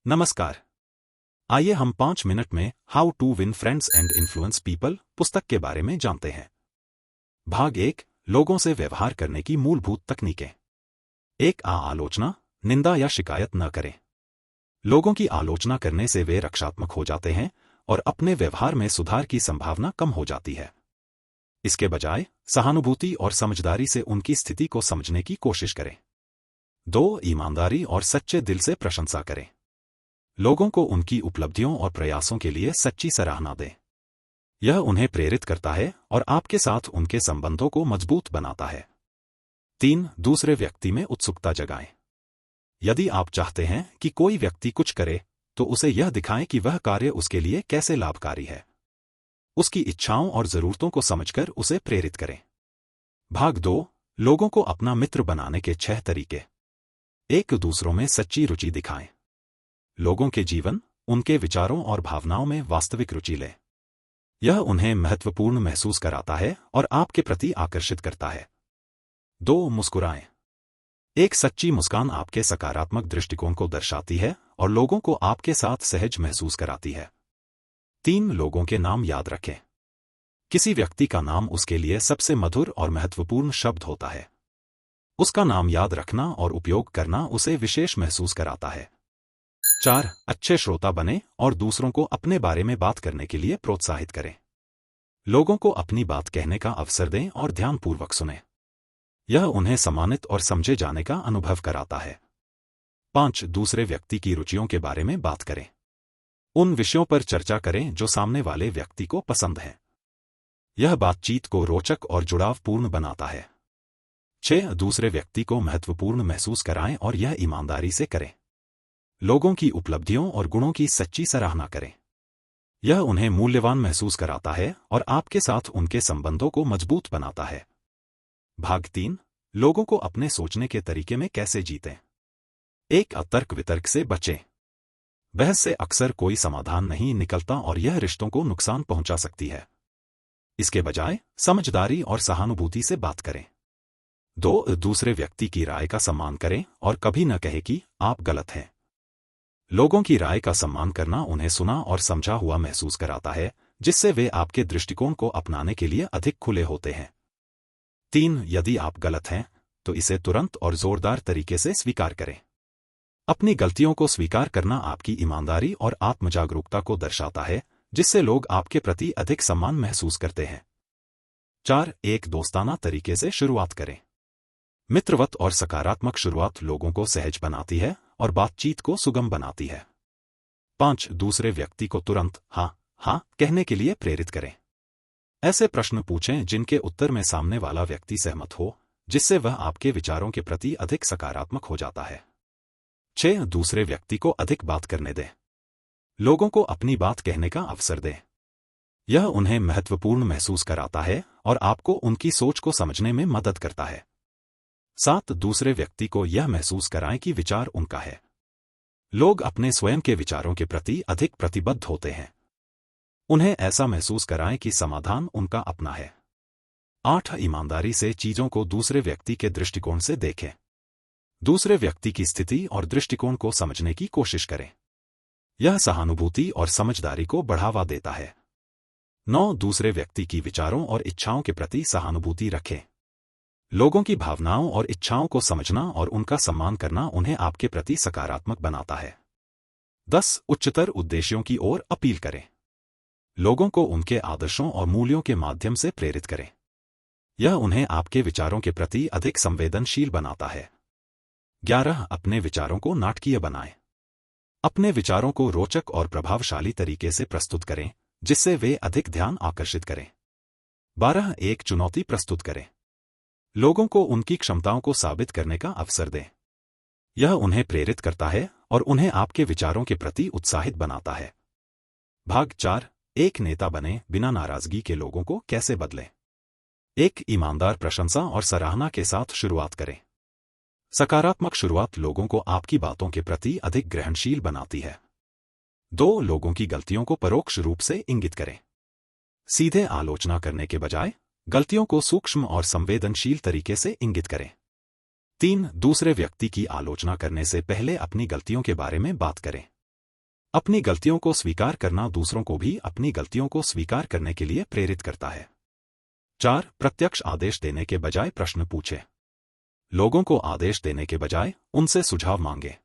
नमस्कार। आइए हम 5 मिनट में how to win friends and influence people पुस्तक के बारे में जानते हैं। भाग 1, लोगों से व्यवहार करने की मूलभूत तकनीकें। 1, आलोचना, निंदा या शिकायत न करें। लोगों की आलोचना करने से वे रक्षात्मक हो जाते हैं और अपने व्यवहार में सुधार की संभावना कम हो जाती है। इसके बजाय सहानुभूति और समझदारी से उनकी स्थिति को समझने की कोशिश करें। 2, ईमानदारी और सच्चे दिल से प्रशंसा करें। लोगों को उनकी उपलब्धियों और प्रयासों के लिए सच्ची सराहना दें। यह उन्हें प्रेरित करता है और आपके साथ उनके संबंधों को मजबूत बनाता है। 3, दूसरे व्यक्ति में उत्सुकता जगाएं। यदि आप चाहते हैं कि कोई व्यक्ति कुछ करे, तो उसे यह दिखाएं कि वह कार्य उसके लिए कैसे लाभकारी है। उसकी इच्छाओं और जरूरतों को समझकर उसे प्रेरित करें। भाग 2, लोगों को अपना मित्र बनाने के 6 तरीके। 1, दूसरों में सच्ची रुचि दिखाएं। लोगों के जीवन, उनके विचारों और भावनाओं में वास्तविक रुचि लें। यह उन्हें महत्वपूर्ण महसूस कराता है और आपके प्रति आकर्षित करता है। 2, मुस्कुराएं। एक सच्ची मुस्कान आपके सकारात्मक दृष्टिकोण को दर्शाती है और लोगों को आपके साथ सहज महसूस कराती है। 3, लोगों के नाम याद रखें। किसी व्यक्ति का नाम उसके लिए सबसे मधुर और महत्वपूर्ण शब्द होता है। उसका नाम याद रखना और उपयोग करना उसे विशेष महसूस कराता है। 4, अच्छे श्रोता बने और दूसरों को अपने बारे में बात करने के लिए प्रोत्साहित करें। लोगों को अपनी बात कहने का अवसर दें और ध्यानपूर्वक सुनें। यह उन्हें सम्मानित और समझे जाने का अनुभव कराता है। 5, दूसरे व्यक्ति की रुचियों के बारे में बात करें। उन विषयों पर चर्चा करें जो सामने वाले व्यक्ति को पसंद हैं। यह बातचीत को रोचक और जुड़ावपूर्ण बनाता है। 6, दूसरे व्यक्ति को महत्वपूर्ण महसूस कराएं और यह ईमानदारी से करें। लोगों की उपलब्धियों और गुणों की सच्ची सराहना करें। यह उन्हें मूल्यवान महसूस कराता है और आपके साथ उनके संबंधों को मजबूत बनाता है। भाग 3, लोगों को अपने सोचने के तरीके में कैसे जीतें। 1, तर्क वितर्क से बचें। बहस से अक्सर कोई समाधान नहीं निकलता और यह रिश्तों को नुकसान पहुंचा सकती है। इसके बजाय समझदारी और सहानुभूति से बात करें। 2, दूसरे व्यक्ति की राय का सम्मान करें और कभी न कहें कि आप गलत हैं। लोगों की राय का सम्मान करना उन्हें सुना और समझा हुआ महसूस कराता है, जिससे वे आपके दृष्टिकोण को अपनाने के लिए अधिक खुले होते हैं। 3, यदि आप गलत हैं, तो इसे तुरंत और जोरदार तरीके से स्वीकार करें। अपनी गलतियों को स्वीकार करना आपकी ईमानदारी और आत्मजागरूकता को दर्शाता है, जिससे लोग आपके प्रति अधिक सम्मान महसूस करते हैं। 4, एक दोस्ताना तरीके से शुरुआत करें। मित्रवत और सकारात्मक शुरुआत लोगों को सहज बनाती है और बातचीत को सुगम बनाती है। 5, दूसरे व्यक्ति को तुरंत हाँ कहने के लिए प्रेरित करें। ऐसे प्रश्न पूछें जिनके उत्तर में सामने वाला व्यक्ति सहमत हो, जिससे वह आपके विचारों के प्रति अधिक सकारात्मक हो जाता है। 6, दूसरे व्यक्ति को अधिक बात करने दें। लोगों को अपनी बात कहने का अवसर दें। यह उन्हें महत्वपूर्ण महसूस कराता है और आपको उनकी सोच को समझने में मदद करता है। 7, दूसरे व्यक्ति को यह महसूस कराएं कि विचार उनका है। लोग अपने स्वयं के विचारों के प्रति अधिक प्रतिबद्ध होते हैं। उन्हें ऐसा महसूस कराएं कि समाधान उनका अपना है। 8, ईमानदारी से चीजों को दूसरे व्यक्ति के दृष्टिकोण से देखें। दूसरे व्यक्ति की स्थिति और दृष्टिकोण को समझने की कोशिश करें। यह सहानुभूति और समझदारी को बढ़ावा देता है। 9, दूसरे व्यक्ति की विचारों और इच्छाओं के प्रति सहानुभूति रखें। लोगों की भावनाओं और इच्छाओं को समझना और उनका सम्मान करना उन्हें आपके प्रति सकारात्मक बनाता है। 10, उच्चतर उद्देश्यों की ओर अपील करें। लोगों को उनके आदर्शों और मूल्यों के माध्यम से प्रेरित करें। यह उन्हें आपके विचारों के प्रति अधिक संवेदनशील बनाता है। 11, अपने विचारों को नाटकीय बनाएं। अपने विचारों को रोचक और प्रभावशाली तरीके से प्रस्तुत करें, जिससे वे अधिक ध्यान आकर्षित करें। 12, एक चुनौती प्रस्तुत करें। लोगों को उनकी क्षमताओं को साबित करने का अवसर दें। यह उन्हें प्रेरित करता है और उन्हें आपके विचारों के प्रति उत्साहित बनाता है। भाग 4, एक नेता बने बिना नाराजगी के लोगों को कैसे बदलें। 1, ईमानदार प्रशंसा और सराहना के साथ शुरुआत करें। सकारात्मक शुरुआत लोगों को आपकी बातों के प्रति अधिक ग्रहणशील बनाती है। 2, लोगों की गलतियों को परोक्ष रूप से इंगित करें। सीधे आलोचना करने के बजाय गलतियों को सूक्ष्म और संवेदनशील तरीके से इंगित करें। 3, दूसरे व्यक्ति की आलोचना करने से पहले अपनी गलतियों के बारे में बात करें। अपनी गलतियों को स्वीकार करना दूसरों को भी अपनी गलतियों को स्वीकार करने के लिए प्रेरित करता है। 4. प्रत्यक्ष आदेश देने के बजाय प्रश्न पूछे। लोगों को आदेश देने के बजाय उनसे सुझाव मांगे।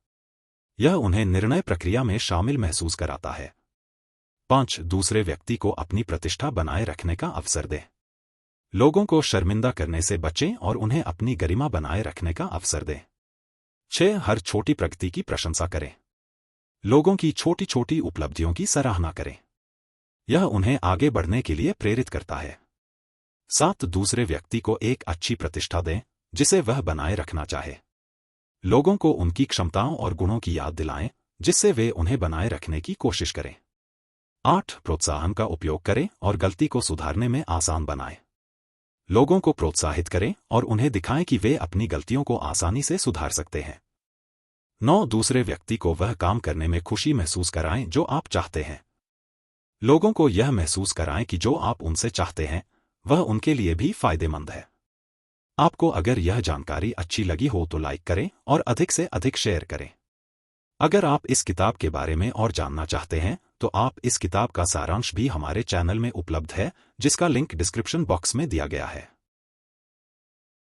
यह उन्हें निर्णय प्रक्रिया में शामिल महसूस कराता है। 5. दूसरे व्यक्ति को अपनी प्रतिष्ठा बनाए रखने का अवसर दें। लोगों को शर्मिंदा करने से बचें और उन्हें अपनी गरिमा बनाए रखने का अवसर दें। 6. हर छोटी प्रगति की प्रशंसा करें। लोगों की छोटी छोटी उपलब्धियों की सराहना करें। यह उन्हें आगे बढ़ने के लिए प्रेरित करता है। 7. दूसरे व्यक्ति को एक अच्छी प्रतिष्ठा दें जिसे वह बनाए रखना चाहे। लोगों को उनकी क्षमताओं और गुणों की याद दिलाएं जिससे वे उन्हें बनाए रखने की कोशिश करें। 8. प्रोत्साहन का उपयोग करें और गलती को सुधारने में आसान बनाएं। लोगों को प्रोत्साहित करें और उन्हें दिखाएं कि वे अपनी गलतियों को आसानी से सुधार सकते हैं। 9. दूसरे व्यक्ति को वह काम करने में खुशी महसूस कराएं जो आप चाहते हैं। लोगों को यह महसूस कराएं कि जो आप उनसे चाहते हैं वह उनके लिए भी फायदेमंद है। आपको अगर यह जानकारी अच्छी लगी हो तो लाइक करें और अधिक से अधिक शेयर करें। अगर आप इस किताब के बारे में और जानना चाहते हैं तो आप इस किताब का सारांश भी हमारे चैनल में उपलब्ध है जिसका लिंक डिस्क्रिप्शन बॉक्स में दिया गया है।